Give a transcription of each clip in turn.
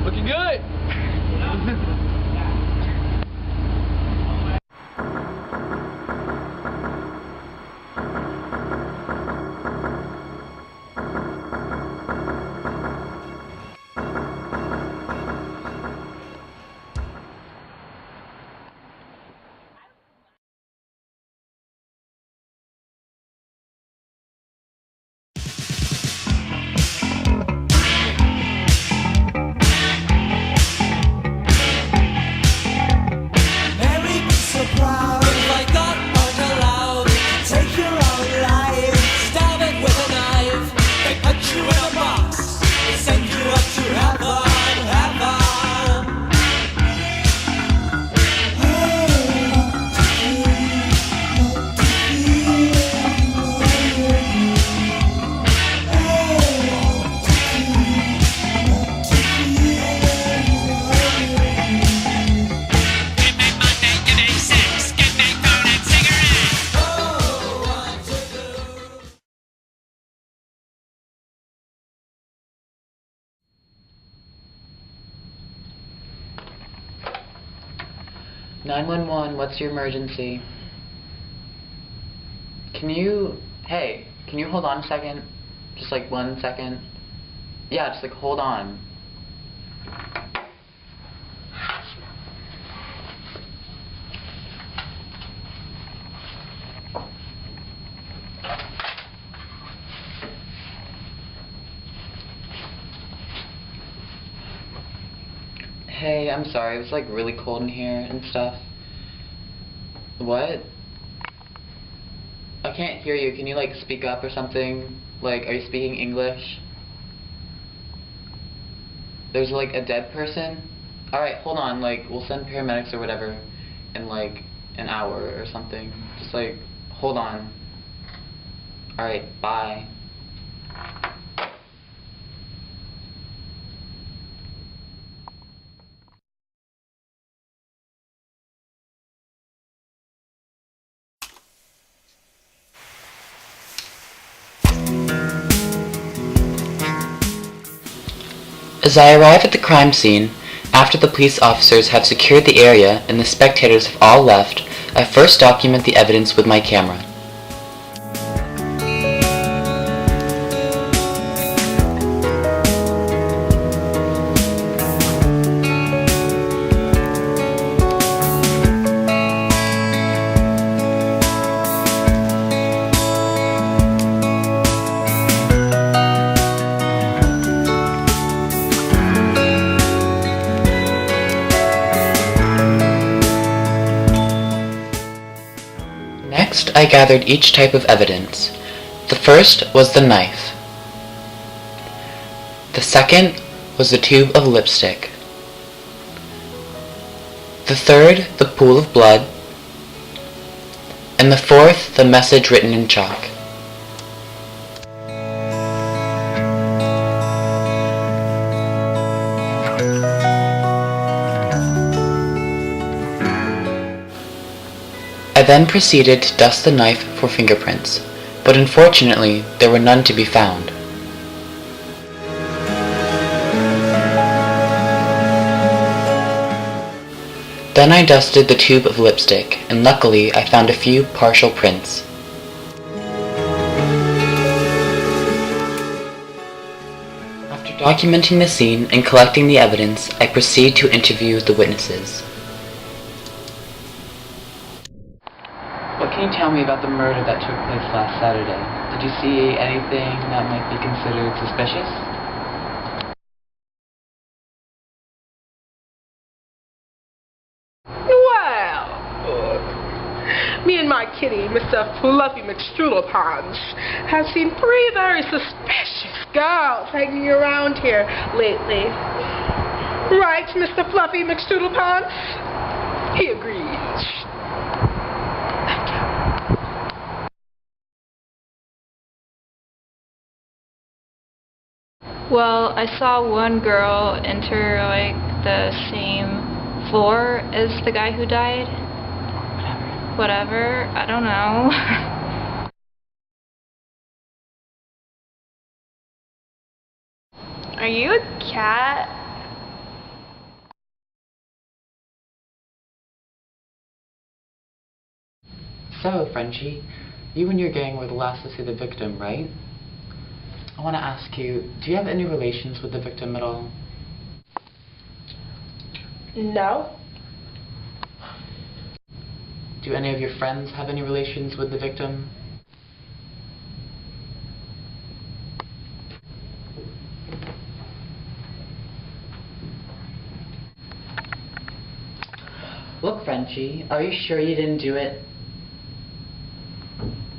Looking good. 911, what's your emergency? Hey, can you hold on a second? Just like 1 second? Yeah, just like hold on. Hey, I'm sorry, it was like really cold in here and stuff. What? I can't hear you. Can you like speak up or something? Like, are you speaking English? There's like a dead person? Alright, hold on, like, we'll send paramedics or whatever in like an hour or something. Just like, hold on. Alright, bye. As I arrive at the crime scene, after the police officers have secured the area and the spectators have all left, I first document the evidence with my camera. Next, I gathered each type of evidence. The first was the knife. The second was the tube of lipstick. The third, the pool of blood. And the fourth, the message written in chalk. I then proceeded to dust the knife for fingerprints, but unfortunately there were none to be found. Then I dusted the tube of lipstick, and luckily I found a few partial prints. After documenting the scene and collecting the evidence, I proceed to interview the witnesses. What can you tell me about the murder that took place last Saturday? Did you see anything that might be considered suspicious? Well, me and my kitty, Mr. Fluffy McStroodlepons, have seen 3 very suspicious girls hanging around here lately. Right, Mr. Fluffy McStroodlepons? He agrees. Well, I saw one girl enter like the same floor as the guy who died. Whatever. I don't know. Are you a cat? So, Frenchie, you and your gang were the last to see the victim, right? I want to ask you, do you have any relations with the victim at all? No. Do any of your friends have any relations with the victim? Look, Frenchie, are you sure you didn't do it?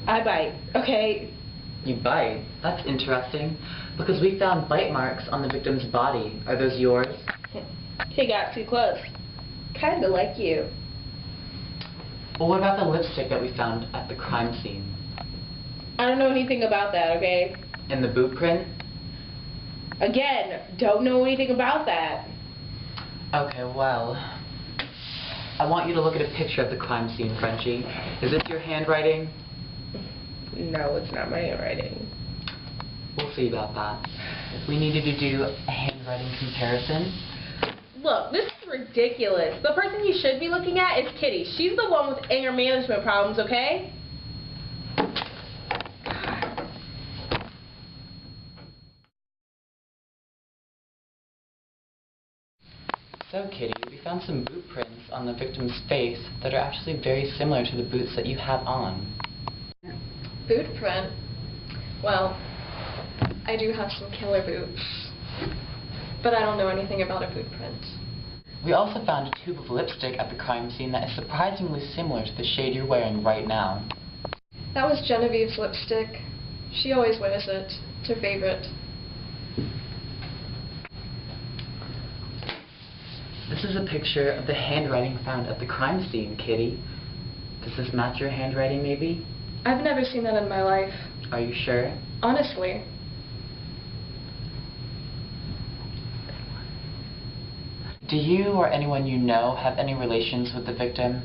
I bite, okay? You bite? That's interesting, because we found bite marks on the victim's body. Are those yours? He got too close. Kinda like you. Well, what about the lipstick that we found at the crime scene? I don't know anything about that, okay? And the boot print? Again, don't know anything about that. Okay, well, I want you to look at a picture of the crime scene, Frenchie. Is this your handwriting? No, it's not my handwriting. We'll see about that. If we needed to do a handwriting comparison. Look, this is ridiculous. The person you should be looking at is Kitty. She's the one with anger management problems, okay? So, Kitty, we found some boot prints on the victim's face that are actually very similar to the boots that you have on. Boot print? Well, I do have some killer boots, but I don't know anything about a boot print. We also found a tube of lipstick at the crime scene that is surprisingly similar to the shade you're wearing right now. That was Genevieve's lipstick. She always wears it. It's her favorite. This is a picture of the handwriting found at the crime scene, Kitty. Does this match your handwriting, maybe? I've never seen that in my life. Are you sure? Honestly. Do you or anyone you know have any relations with the victim?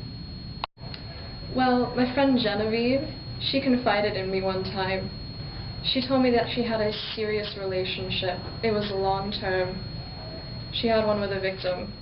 Well, my friend Genevieve, she confided in me one time. She told me that she had a serious relationship. It was long term. She had one with a victim.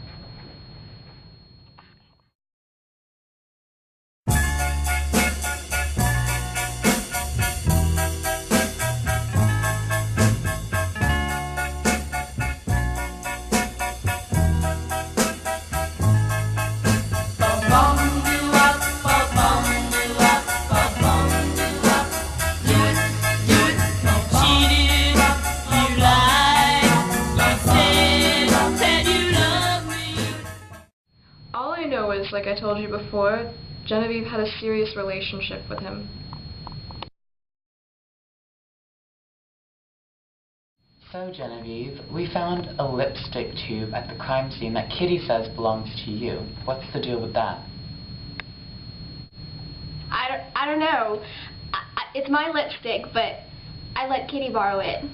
Like I told you before, Genevieve had a serious relationship with him. So, Genevieve, we found a lipstick tube at the crime scene that Kitty says belongs to you. What's the deal with that? I don't know. It's my lipstick, but I let Kitty borrow it.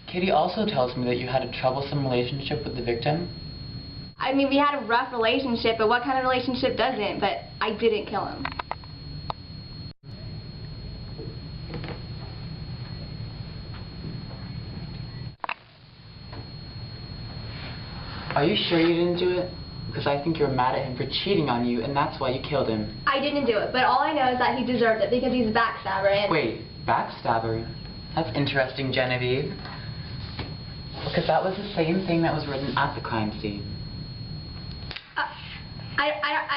Kitty also tells me that you had a troublesome relationship with the victim. I mean, we had a rough relationship, but what kind of relationship doesn't? But I didn't kill him. Are you sure you didn't do it? Because I think you're mad at him for cheating on you, and that's why you killed him. I didn't do it, but all I know is that he deserved it because he's a backstabber and... Wait, backstabber? That's interesting, Genevieve. Because that was the same thing that was written at the crime scene.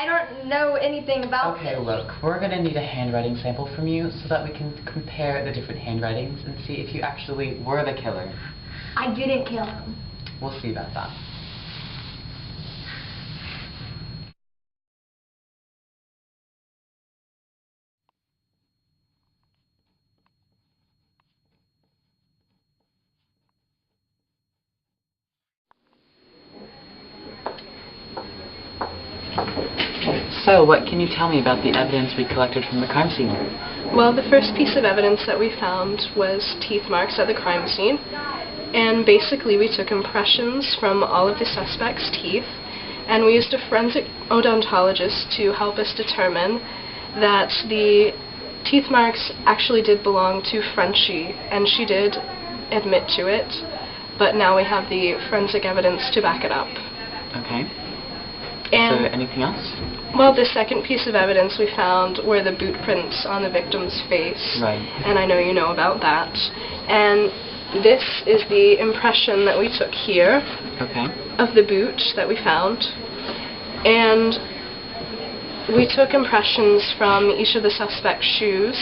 I don't know anything about Okay, this. look, we're going to need a handwriting sample from you so that we can compare the different handwritings and see if you actually were the killer. I didn't kill him. We'll see about that. So, what can you tell me about the evidence we collected from the crime scene? Well, the first piece of evidence that we found was teeth marks at the crime scene. And basically we took impressions from all of the suspects' teeth, and we used a forensic odontologist to help us determine that the teeth marks actually did belong to Frenchie, and she did admit to it, but now we have the forensic evidence to back it up. Okay. Is there anything else? Well, the second piece of evidence we found were the boot prints on the victim's face. Right. And I know you know about that. And this is the impression that we took here. Okay. Of the boot that we found. And we took impressions from each of the suspect's shoes,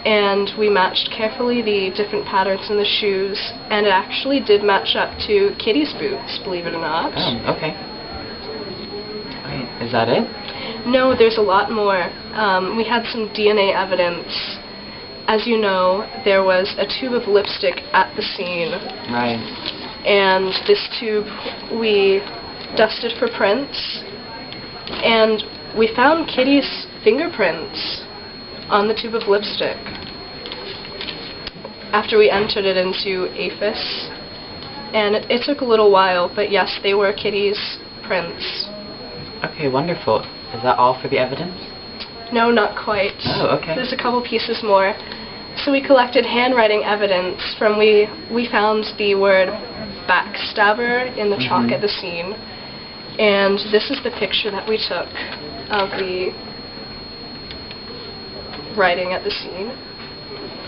and we matched carefully the different patterns in the shoes, and it actually did match up to Kitty's boots, believe it or not. Oh, okay. Alright, is that it? No, there's a lot more. We had some DNA evidence. As you know, there was a tube of lipstick at the scene. Right. And this tube we dusted for prints, and we found Kitty's fingerprints on the tube of lipstick after we entered it into APHIS. And it took a little while, but yes, they were Kitty's prints. Okay, wonderful. Is that all for the evidence? No, not quite. Oh, okay. There's a couple pieces more. So we collected handwriting evidence from we found the word Backstabber in the chalk at the scene. And this is the picture that we took of the writing at the scene.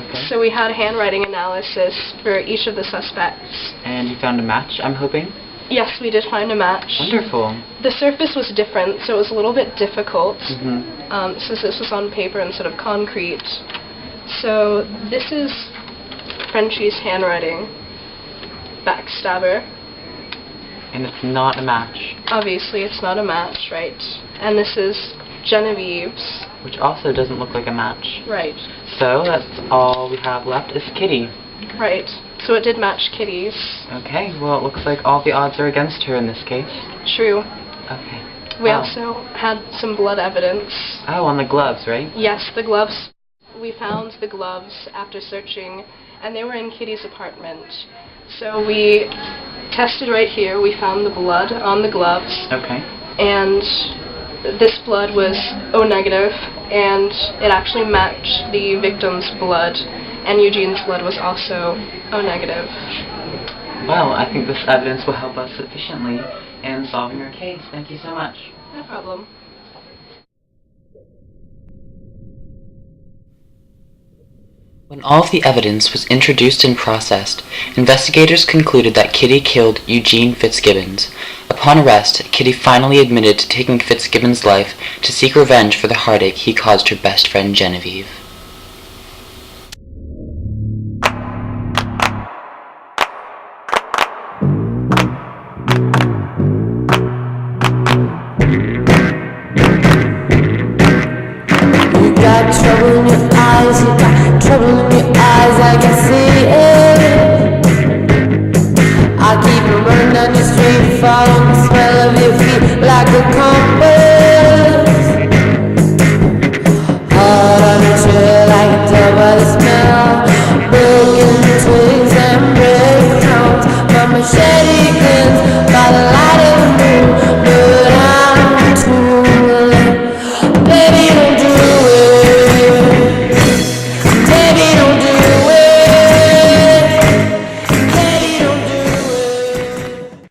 Okay. So we had handwriting analysis for each of the suspects. And you found a match, I'm hoping? Yes, we did find a match. Wonderful. The surface was different, so it was a little bit difficult, Mm-hmm. since this was on paper instead of concrete. So this is Frenchie's handwriting, Backstabber. And it's not a match. Obviously, it's not a match, right? And this is Genevieve's. Which also doesn't look like a match. Right. So that's all we have left is Kitty. Right. So it did match Kitty's. Okay, well it looks like all the odds are against her in this case. True. Okay. We Wow. also had some blood evidence. Oh, on the gloves, right? Yes, the gloves. We found the gloves after searching, and they were in Kitty's apartment. So we tested right here. We found the blood on the gloves. Okay. And this blood was O negative, and it actually matched the victim's blood, and Eugene's blood was also O negative. Well, I think this evidence will help us sufficiently in solving our case. Thank you so much. No problem. When all of the evidence was introduced and processed, investigators concluded that Kitty killed Eugene Fitzgibbons. Upon arrest, Kitty finally admitted to taking Fitzgibbons' life to seek revenge for the heartache he caused her best friend Genevieve. You got trouble in your eyes, you got trouble in your eyes, I can see it. I keep running down the street, following